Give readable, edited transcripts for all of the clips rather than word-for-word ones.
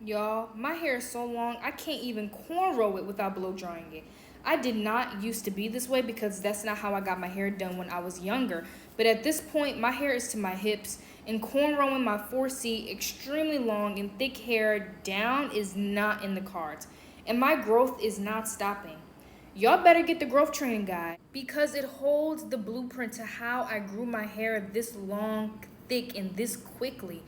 Y'all, my hair is so long, I can't even cornrow it without blow drying it. I did not used to be this way because that's not how I got my hair done when I was younger. But at this point, my hair is to my hips, and cornrowing my 4C extremely long and thick hair down is not in the cards. And my growth is not stopping. Y'all better get the growth training guide because it holds the blueprint to how I grew my hair this long, thick, and this quickly.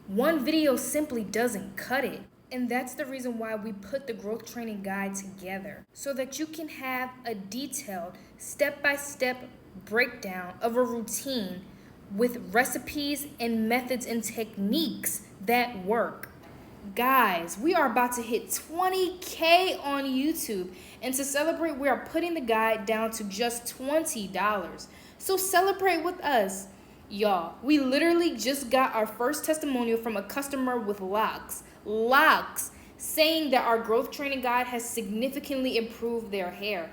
One video simply doesn't cut it. And that's the reason why we put the growth training guide together so that you can have a detailed step-by-step breakdown of a routine with recipes and methods and techniques that work. Guys, we are about to hit 20K on YouTube, and to celebrate, we are putting the guide down to just $20. So celebrate with us. Y'all, we literally just got our first testimonial from a customer with locks, saying that our growth training guide has significantly improved their hair.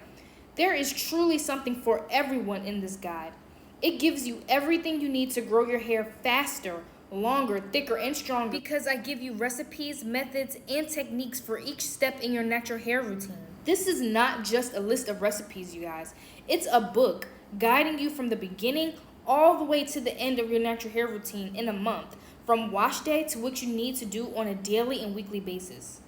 There is truly something for everyone in this guide. It gives you everything you need to grow your hair faster, longer, thicker, and stronger because I give you recipes, methods, and techniques for each step in your natural hair routine. This is not just a list of recipes, you guys. It's a book guiding you from the beginning all the way to the end of your natural hair routine in a month, from wash day to what you need to do on a daily and weekly basis.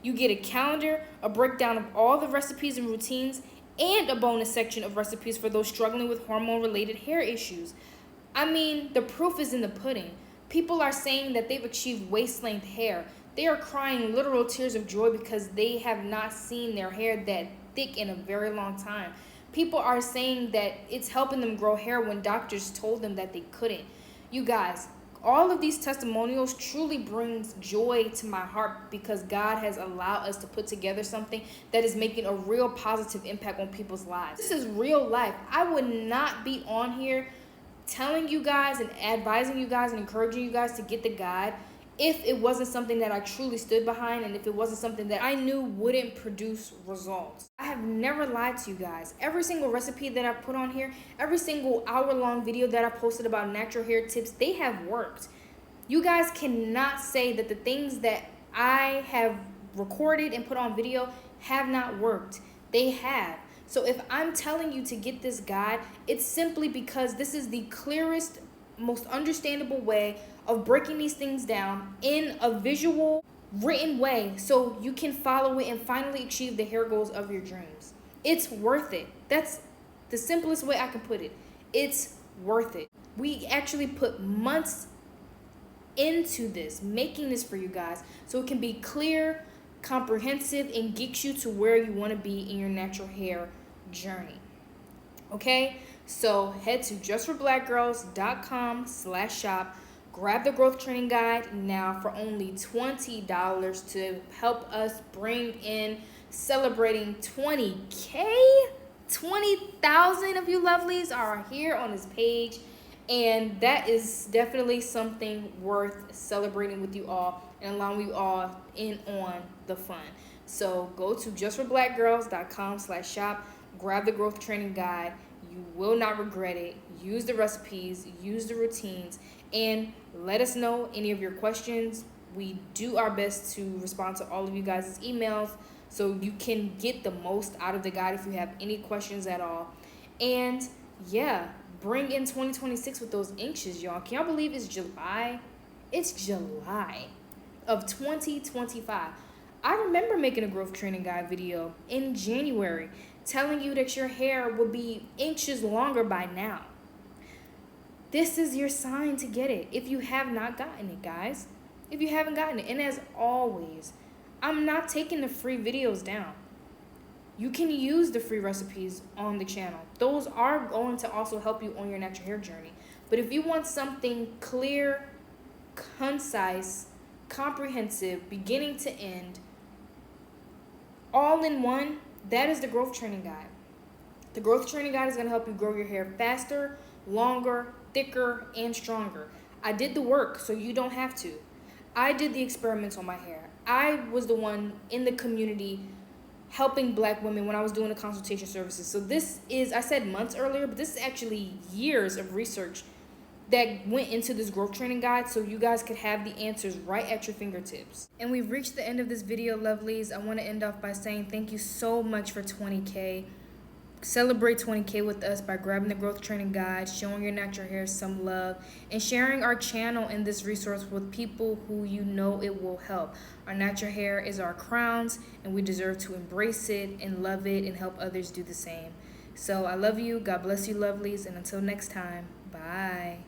You get a calendar, a breakdown of all the recipes and routines, and a bonus section of recipes for those struggling with hormone-related hair issues. I mean, the proof is in the pudding. People are saying that they've achieved waist-length hair. They are crying literal tears of joy because they have not seen their hair that thick in a very long time. People are saying that it's helping them grow hair when doctors told them that they couldn't. You guys, all of these testimonials truly brings joy to my heart because God has allowed us to put together something that is making a real positive impact on people's lives. This is real life. I would not be on here telling you guys and advising you guys and encouraging you guys to get the guide if it wasn't something that I truly stood behind and if it wasn't something that I knew wouldn't produce results. I have never lied to you guys. Every single recipe that I put on here, every single hour-long video that I posted about natural hair tips, they have worked. You guys cannot say that the things that I have recorded and put on video have not worked. They have. So if I'm telling you to get this guide, it's simply because this is the clearest, most understandable way of breaking these things down in a visual, written way so you can follow it and finally achieve the hair goals of your dreams. It's worth it. That's the simplest way I can put it. It's worth it. We actually put months into this, making this for you guys so it can be clear, comprehensive, and get you to where you want to be in your natural hair journey. Okay, so head to justforblackgirls.com/shop. Grab the growth training guide now for only $20 to help us bring in celebrating 20K. 20,000 of you lovelies are here on this page, and that is definitely something worth celebrating with you all and allowing you all in on the fun. So go to justforblackgirls.com/shop. Grab the growth training guide. You will not regret it. Use the recipes, use the routines, and let us know any of your questions. We do our best to respond to all of you guys' emails so you can get the most out of the guide if you have any questions at all. And yeah, bring in 2026 with those inches, y'all. Can y'all believe it's July? It's July of 2025. I remember making a growth training guide video in January telling you that your hair will be inches longer by now. This is your sign to get it if you have not gotten it, guys. If you haven't gotten it. And as always, I'm not taking the free videos down. You can use the free recipes on the channel. Those are going to also help you on your natural hair journey. But if you want something clear, concise, comprehensive, beginning to end, all in one, that is the growth training guide. The growth training guide is going to help you grow your hair faster, longer, thicker, and stronger. I did the work, so you don't have to. I did the experiments on my hair. I was the one in the community helping Black women when I was doing the consultation services. So this is, I said months earlier, but this is actually years of research that went into this growth training guide so you guys could have the answers right at your fingertips. And we've reached the end of this video, lovelies. I want to end off by saying thank you so much for 20K. Celebrate 20K with us by grabbing the growth training guide, showing your natural hair some love, and sharing our channel and this resource with people who you know it will help. Our natural hair is our crowns, and we deserve to embrace it and love it and help others do the same. So I love you. God bless you, lovelies. And until next time, bye.